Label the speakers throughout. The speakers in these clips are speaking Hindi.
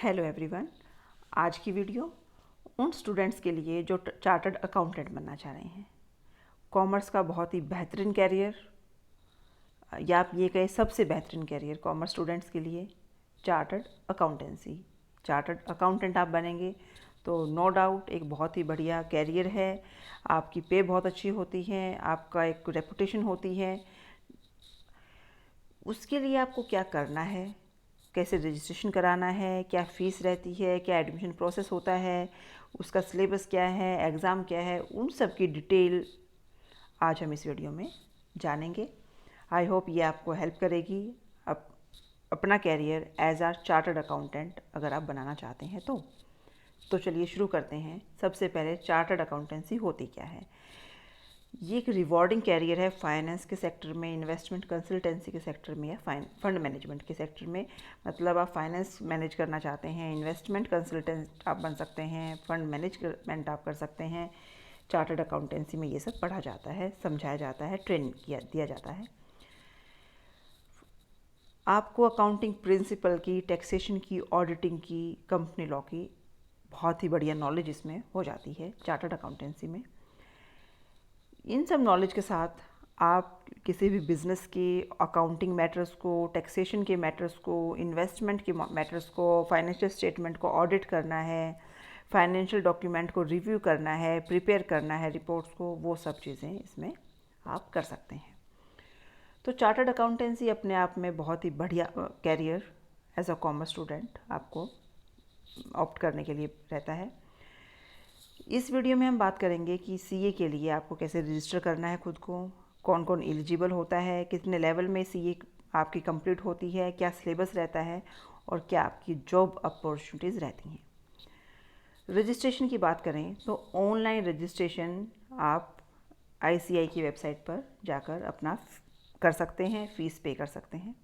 Speaker 1: Hello everyone. आज की वीडियो उन स्टूडेंट्स के लिए जो चार्टर्ड अकाउंटेंट बनना चाह रहे हैं। कॉमर्स का बहुत ही बेहतरीन कैरियर, या आप ये कहें सबसे बेहतरीन कैरियर कॉमर्स स्टूडेंट्स के लिए चार्टर्ड अकाउंटेंसी। चार्टर्ड अकाउंटेंट आप बनेंगे तो नो डाउट एक बहुत ही बढ़िया कैरियर है। आपकी पे बहुत अच्छी होती है, आपका एक रेपुटेशन होती है। उसके लिए आपको क्या करना है, कैसे रजिस्ट्रेशन कराना है, क्या फ़ीस रहती है, क्या एडमिशन प्रोसेस होता है, उसका सिलेबस क्या है, एग्ज़ाम क्या है, उन सब की डिटेल आज हम इस वीडियो में जानेंगे। आई होप ये आपको हेल्प करेगी अपना career as are chartered accountant अगर आप बनाना चाहते हैं तो चलिए शुरू करते हैं। सबसे पहले चार्टर्ड अकाउंटेंसी होती क्या है। ये एक रिवॉर्डिंग कैरियर है फाइनेंस के सेक्टर में, इन्वेस्टमेंट कंसल्टेंसी के सेक्टर में या फंड मैनेजमेंट के सेक्टर में। मतलब आप फाइनेंस मैनेज करना चाहते हैं, इन्वेस्टमेंट कंसल्टेंट आप बन सकते हैं, फंड मैनेजमेंट आप कर सकते हैं। चार्टर्ड अकाउंटेंसी में ये सब पढ़ा जाता है, समझाया जाता है, ट्रेनिंग दिया जाता है। आपको अकाउंटिंग प्रिंसिपल की, टैक्सेशन की, ऑडिटिंग की, कंपनी लॉ की बहुत ही बढ़िया नॉलेज इसमें हो जाती है चार्टर्ड अकाउंटेंसी में। इन सब नॉलेज के साथ आप किसी भी बिज़नेस के अकाउंटिंग मैटर्स को, टैक्सेशन के मैटर्स को, इन्वेस्टमेंट के मैटर्स को, फाइनेंशियल स्टेटमेंट को ऑडिट करना है, फाइनेंशियल डॉक्यूमेंट को रिव्यू करना है, प्रिपेयर करना है रिपोर्ट्स को, वो सब चीज़ें इसमें आप कर सकते हैं। तो चार्टर्ड अकाउंटेंसी अपने आप में बहुत ही बढ़िया career as a commerce student आपको ऑप्ट करने के लिए रहता है। इस वीडियो में हम बात करेंगे कि सीए के लिए आपको कैसे रजिस्टर करना है खुद को, कौन कौन एलिजिबल होता है, कितने लेवल में सीए आपकी कंप्लीट होती है, क्या सिलेबस रहता है और क्या आपकी जॉब अपॉर्चुनिटीज़ रहती हैं। रजिस्ट्रेशन की बात करें तो ऑनलाइन रजिस्ट्रेशन आप आईसीआई की वेबसाइट पर जाकर अपना कर सकते हैं, फ़ीस पे कर सकते हैं।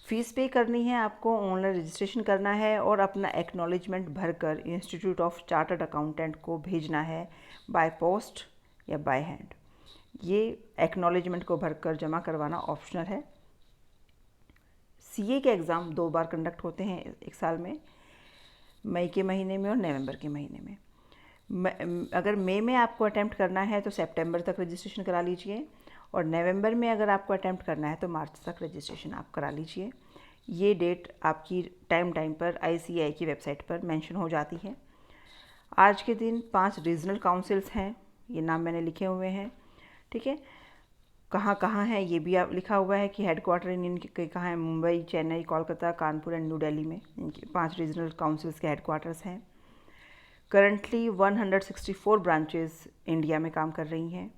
Speaker 1: फ़ीस पे करनी है आपको, ऑनलाइन रजिस्ट्रेशन करना है और अपना एक्नॉलेजमेंट भरकर इंस्टीट्यूट ऑफ चार्टर्ड अकाउंटेंट को भेजना है बाय पोस्ट या बाय हैंड। ये एक्नॉलेजमेंट को भरकर जमा करवाना ऑप्शनल है। सीए के एग्ज़ाम 2 बार कंडक्ट होते हैं एक साल में, मई के महीने में और नवंबर के महीने में। अगर मई में आपको अटैम्प्ट करना है तो सितंबर तक रजिस्ट्रेशन करा लीजिए, और नवंबर में अगर आपको अटैम्प्ट करना है तो मार्च तक रजिस्ट्रेशन आप करा लीजिए। ये डेट आपकी टाइम पर आईसीआई की वेबसाइट पर मेंशन हो जाती है। आज के दिन 5 रीजनल काउंसिल्स हैं, ये नाम मैंने लिखे हुए हैं, ठीक है। कहाँ कहाँ है ये भी आप लिखा हुआ है कि हेडक्वार्टर इनके कहाँ है, मुंबई, चेन्नई, कोलकाता, कानपुर एंड न्यू दिल्ली में इनके 5 रीजनल काउंसिल्स के हेडक्वार्टर्स हैं। करंटली 164 ब्रांचेस इंडिया में काम कर रही हैं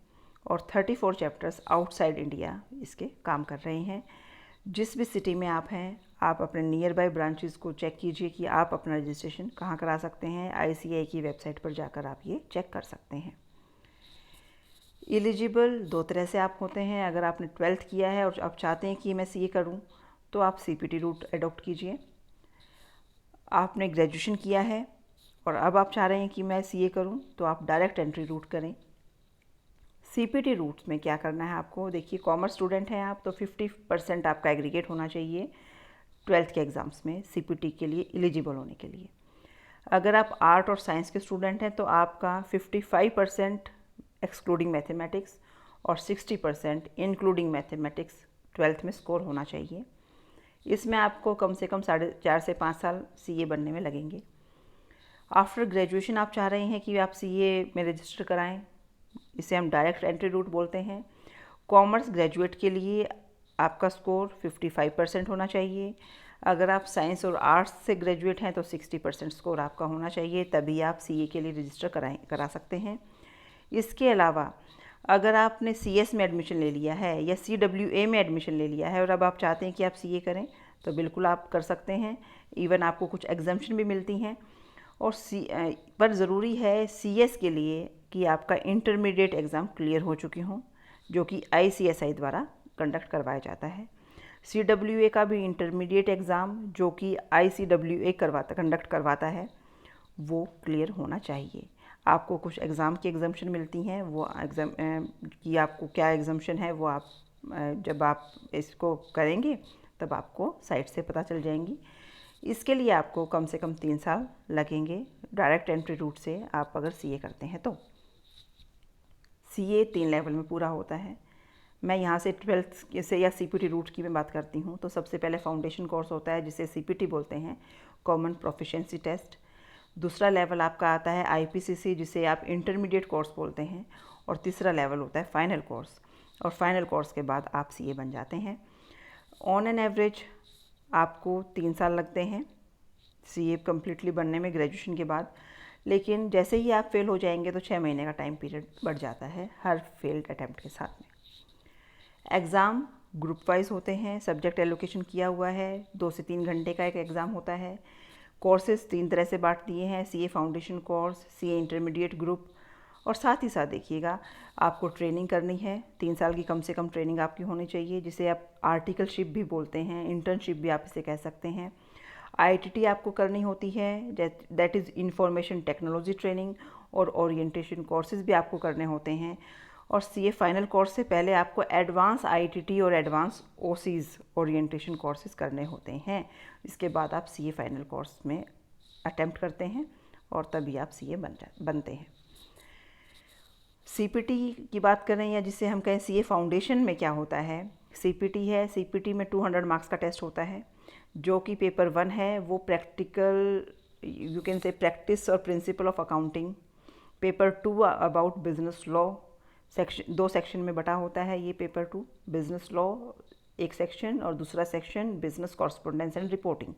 Speaker 1: और 34 चैप्टर्स आउटसाइड इंडिया इसके काम कर रहे हैं। जिस भी सिटी में आप हैं, आप अपने नियर बाय ब्रांचेस को चेक कीजिए कि आप अपना रजिस्ट्रेशन कहाँ करा सकते हैं। आईसीआई की वेबसाइट पर जाकर आप ये चेक कर सकते हैं। एलिजिबल 2 तरह से आप होते हैं। अगर आपने 12th किया है और आप चाहते हैं कि मैं सीए करूं तो आप सीपीटी रूट एडॉप्ट कीजिए। आपने ग्रेजुएशन किया है और अब आप चाह रहे हैं कि मैं सीए करूं तो आप डायरेक्ट एंट्री रूट करें। सीपीटी रूट में क्या करना है आपको, देखिए कॉमर्स स्टूडेंट हैं आप तो 50% आपका एग्रीगेट होना चाहिए 12th के एग्ज़ाम्स में सीपीटी के लिए एलिजिबल होने के लिए। अगर आप आर्ट और साइंस के स्टूडेंट हैं तो आपका 55% एक्सक्लूडिंग मैथमेटिक्स और 60% इंक्लूडिंग मैथमेटिक्स 12th में स्कोर होना चाहिए। इसमें आपको कम से कम 4.5 से 5 साल सीए बनने में लगेंगे। आफ्टर ग्रेजुएशन आप चाह रहे हैं कि आप सीए में रजिस्टर कराएं, इसे हम डायरेक्ट एंट्री रूट बोलते हैं। कॉमर्स ग्रेजुएट के लिए आपका स्कोर 55% होना चाहिए। अगर आप साइंस और आर्ट्स से ग्रेजुएट हैं तो 60% स्कोर आपका होना चाहिए, तभी आप सीए के लिए रजिस्टर करा सकते हैं। इसके अलावा अगर आपने सीएस में एडमिशन ले लिया है या सीडब्ल्यूए में एडमिशन ले लिया है और अब आप चाहते हैं कि आप सीए करें तो बिल्कुल आप कर सकते हैं। इवन आपको कुछ एग्जम्पशन भी मिलती हैं। और पर ज़रूरी है सीएस के लिए कि आपका इंटरमीडिएट एग्ज़ाम क्लियर हो चुके हों, जो कि आईसीएसआई द्वारा कंडक्ट करवाया जाता है। सीडब्ल्यूए का भी इंटरमीडिएट एग्ज़ाम जो कि आईसीडब्ल्यूए कंडक्ट करवाता है, वो क्लियर होना चाहिए। आपको कुछ एग्ज़ाम की एग्जम्पशन मिलती हैं, वो एग्ज़ाम कि आपको क्या एग्जम्पशन है वो आप जब आप इसको करेंगे तब आपको साइट से पता चल जाएंगी। इसके लिए आपको कम से कम 3 साल लगेंगे डायरेक्ट एंट्री रूट से आप अगर सीए करते हैं तो। सीए 3 लेवल में पूरा होता है। मैं यहाँ से 12th से या सीपीटी रूट की मैं बात करती हूँ। तो सबसे पहले फाउंडेशन कोर्स होता है जिसे सीपीटी बोलते हैं, कॉमन प्रोफिशिएंसी टेस्ट। दूसरा लेवल आपका आता है आईपीसीसी जिसे आप इंटरमीडिएट कोर्स बोलते हैं। और तीसरा लेवल होता है फाइनल कोर्स, और फाइनल कोर्स के बाद आप सीए बन जाते हैं। ऑन एन एवरेज आपको 3 साल लगते हैं सीए कम्प्लीटली बनने में ग्रेजुएशन के बाद, लेकिन जैसे ही आप फेल हो जाएंगे तो 6 महीने का टाइम पीरियड बढ़ जाता है हर फेल्ड अटैम्प्ट के साथ में। एग्ज़ाम ग्रुप वाइज होते हैं, सब्जेक्ट एलोकेशन किया हुआ है, 2 से 3 घंटे का एक एग्ज़ाम होता है। कोर्सेज 3 तरह से बांट दिए हैं, CA foundation course, CA intermediate group, और साथ ही साथ देखिएगा आपको ट्रेनिंग करनी है। 3 साल की कम से कम ट्रेनिंग आपकी होनी चाहिए जिसे आप आर्टिकलशिप भी बोलते हैं, इंटर्नशिप भी आप इसे कह सकते हैं। आईटीटी आपको करनी होती है, that is information technology training, और ओरिएंटेशन कोर्सेज भी आपको करने होते हैं। और सीए फाइनल कोर्स से पहले आपको एडवांस आईटीटी और एडवांस ओसीज ओरिएंटेशन कोर्सेज करने होते हैं। इसके बाद आप सीए फाइनल कोर्स में अटेम्प्ट करते हैं और तभी आप सीए बनते हैं। सीपीटी की बात करें या जिसे हम कहें सीए फाउंडेशन में क्या होता है, सीपीटी है। सीपीटी में 200 मार्क्स का टेस्ट होता है जो कि पेपर 1 है वो practical, you can say practice और principle of accounting. Paper 2 about business law, section 2 section में बटा होता है ये पेपर 2। बिजनेस लॉ एक सेक्शन और दूसरा section business correspondence and reporting.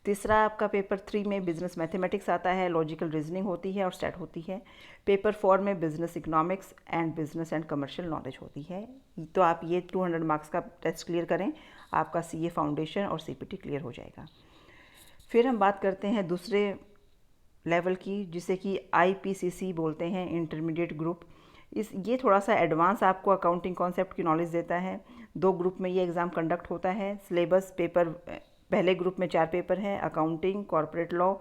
Speaker 1: तीसरा आपका पेपर 3 में बिजनेस मैथमेटिक्स आता है, लॉजिकल रीजनिंग होती है और स्टैट होती है। पेपर 4 में business economics and business and commercial knowledge होती है। तो आप ये 200 मार्क्स का टेस्ट क्लियर करें, आपका सीए फाउंडेशन और सीपीटी क्लियर हो जाएगा। फिर हम बात करते हैं दूसरे लेवल की जिसे कि आईपीसीसी बोलते हैं, इंटरमीडिएट ग्रुप। ये थोड़ा सा एडवांस आपको अकाउंटिंग कॉन्सेप्ट की नॉलेज देता है। 2 ग्रुप में ये एग्ज़ाम कंडक्ट होता है। सिलेबस पेपर पहले ग्रुप में 4 पेपर हैं, accounting, corporate law,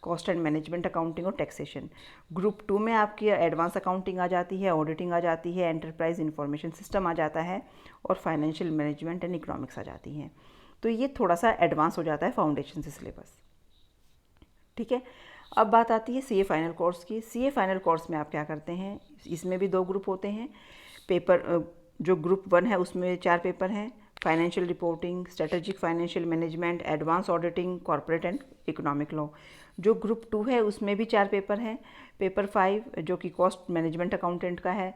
Speaker 1: cost and management accounting और टैक्सेशन। ग्रुप 2 में आपकी एडवांस अकाउंटिंग आ जाती है, ऑडिटिंग आ जाती है, एंटरप्राइज इंफॉर्मेशन सिस्टम आ जाता है और फाइनेंशियल मैनेजमेंट एंड इकोनॉमिक्स आ जाती हैं। तो ये थोड़ा सा एडवांस हो जाता है फाउंडेशन से सिलेबस, ठीक है। अब बात आती है सीए फाइनल कोर्स की। सीए फाइनल कोर्स में आप क्या करते हैं, इसमें भी 2 ग्रुप होते हैं। पेपर जो ग्रुप 1 है उसमें 4 पेपर हैं, financial reporting, strategic financial management, advance auditing, corporate and economic law. जो ग्रुप 2 है उसमें भी 4 पेपर हैं। पेपर 5 जो कि कॉस्ट मैनेजमेंट अकाउंटेंट का है।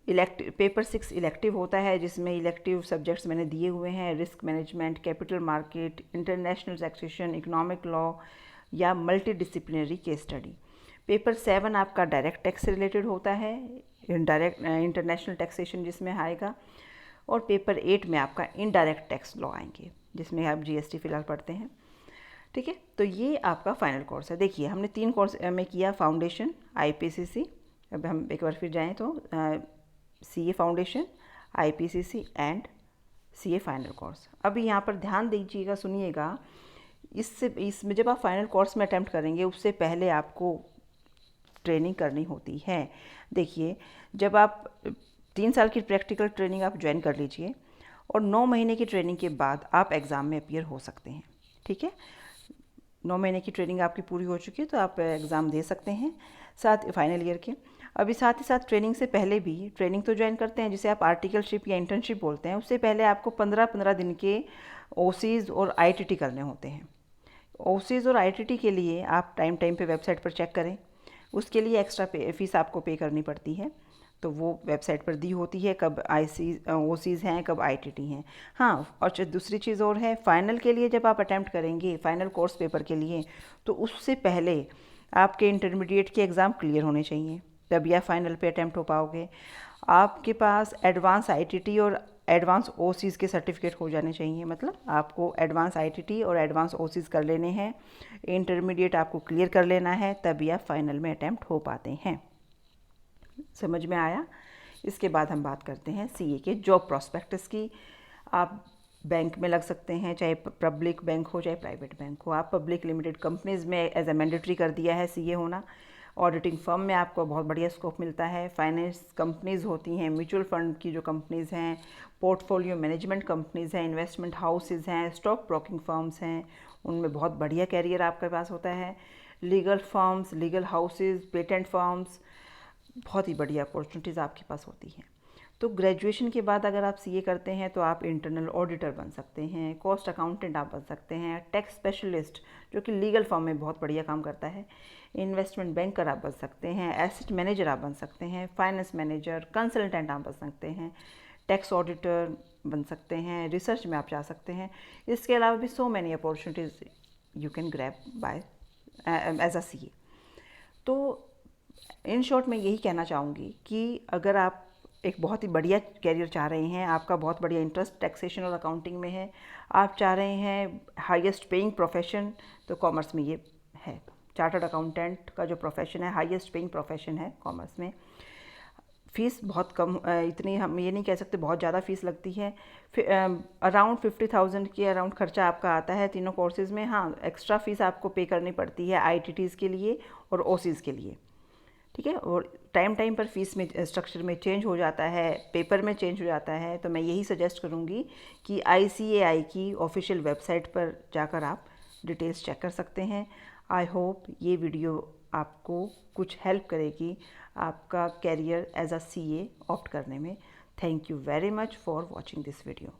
Speaker 1: पेपर 6 इलेक्टिव होता है जिसमें इलेक्टिव सब्जेक्ट्स मैंने दिए हुए हैं, risk management, capital market, international taxation, economic law या multi disciplinary case study. Paper 7 आपका डायरेक्ट टैक्स से रिलेटेड होता है, डायरेक्ट इंटरनेशनल टैक्सेशन जिसमें आएगा। और पेपर 8 में आपका इनडायरेक्ट टैक्स लॉ आएंगे जिसमें आप जीएसटी फिलहाल पढ़ते हैं, ठीक है। तो ये आपका फाइनल कोर्स है। देखिए हमने 3 कोर्स में किया, फाउंडेशन, आईपीसीसी। अब हम एक बार फिर जाएँ तो CA foundation, IPCC and CA final course. अभी यहाँ पर ध्यान दीजिएगा, सुनिएगा, इसमें जब आप फाइनल कोर्स में अटैम्प्ट करेंगे उससे पहले आपको ट्रेनिंग करनी होती है। देखिए जब आप 3 साल की प्रैक्टिकल ट्रेनिंग आप ज्वाइन कर लीजिए और 9 महीने की ट्रेनिंग के बाद आप एग्ज़ाम में अपीयर हो सकते हैं, ठीक है। 9 महीने की ट्रेनिंग आपकी पूरी हो चुकी है तो आप एग्ज़ाम दे सकते हैं साथ फाइनल ईयर के। अभी साथ ही साथ ट्रेनिंग से पहले भी ट्रेनिंग तो ज्वाइन करते हैं जिसे आप आर्टिकलशिप या इंटर्नशिप बोलते हैं। उससे पहले आपको 15-15 दिन के ओसीज और आईटीटी करने होते हैं। ओसीज और आईटीटी के लिए आप टाइम पे वेबसाइट पर चेक करें, उसके लिए एक्स्ट्रा फीस आपको पे करनी पड़ती है। तो वो वेबसाइट पर दी होती है कब ओसीज हैं, कब आईटीटी हैं। हाँ, और दूसरी चीज़ और है, फाइनल के लिए जब आप अटैम्प्ट करेंगे फाइनल कोर्स पेपर के लिए, तो उससे पहले आपके इंटरमीडिएट के एग्ज़ाम क्लियर होने चाहिए, तभी आप फाइनल पे अटैम्प्ट हो पाओगे। आपके पास एडवांस आईटीटी और एडवांस ओसीज के सर्टिफिकेट हो जाने चाहिए, मतलब आपको एडवांस आईटीटी और एडवांस ओसीज कर लेने हैं, इंटरमीडिएट आपको क्लियर कर लेना है, तभी आप फाइनल में अटैम्प्ट हो पाते हैं। समझ में आया। इसके बाद हम बात करते हैं सीए के जॉब प्रॉस्पेक्टस की। आप बैंक में लग सकते हैं, चाहे पब्लिक बैंक हो चाहे प्राइवेट बैंक हो। आप पब्लिक लिमिटेड कंपनीज़ में एज ए मैंडेटरी कर दिया है सीए होना, ऑडिटिंग फर्म में आपको बहुत बढ़िया स्कोप मिलता है। फाइनेंस कंपनीज़ होती हैं, म्यूचुअल फंड की जो कंपनीज़ हैं, पोर्टफोलियो मैनेजमेंट कंपनीज़ हैं, इन्वेस्टमेंट हाउसेज़ हैं, स्टॉक ब्रोकिंग फर्म्स हैं, उनमें बहुत बढ़िया कैरियर आपके पास होता है। Legal firms, legal houses, patent firms, बहुत ही बढ़िया अपॉर्चुनिटीज़ आपके पास होती हैं। तो ग्रेजुएशन के बाद अगर आप सीए करते हैं तो आप इंटरनल ऑडिटर बन सकते हैं, कॉस्ट अकाउंटेंट आप बन सकते हैं, टैक्स स्पेशलिस्ट जो कि लीगल फर्म में बहुत बढ़िया काम करता है, इन्वेस्टमेंट बैंकर आप बन सकते हैं, एसेट मैनेजर आप बन सकते हैं, फाइनेंस मैनेजर, कंसल्टेंट आप बन सकते हैं, टैक्स ऑडिटर बन सकते हैं, रिसर्च में आप जा सकते हैं। इसके अलावा भी so many opportunities you can grab by as a CA. तो इन शॉर्ट मैं यही कहना चाहूँगी कि अगर आप एक बहुत ही बढ़िया कैरियर चाह रहे हैं, आपका बहुत बढ़िया इंटरेस्ट टैक्सेशन और अकाउंटिंग में है, आप चाह रहे हैं हाईएस्ट पेइंग प्रोफेशन, तो कॉमर्स में ये है। चार्टर्ड अकाउंटेंट का जो प्रोफेशन है हाईएस्ट पेइंग प्रोफेशन है कॉमर्स में। फ़ीस बहुत कम, इतनी हम ये नहीं कह सकते बहुत ज़्यादा फ़ीस लगती है। अराउंड 50,000 के अराउंड खर्चा आपका आता है तीनों कोर्सेज़ में। हाँ, एक्स्ट्रा फ़ीस आपको पे करनी पड़ती है आईटीटीज़ के लिए और ओसीज़ के लिए, ठीक है। और टाइम टाइम पर फीस में स्ट्रक्चर में चेंज हो जाता है, पेपर में चेंज हो जाता है। तो मैं यही सजेस्ट करूँगी कि आईसीएआई की ऑफिशियल वेबसाइट पर जाकर आप डिटेल्स चेक कर सकते हैं। आई होप ये वीडियो आपको कुछ हेल्प करेगी आपका career as a CA opt करने में। Thank you very much for watching this video.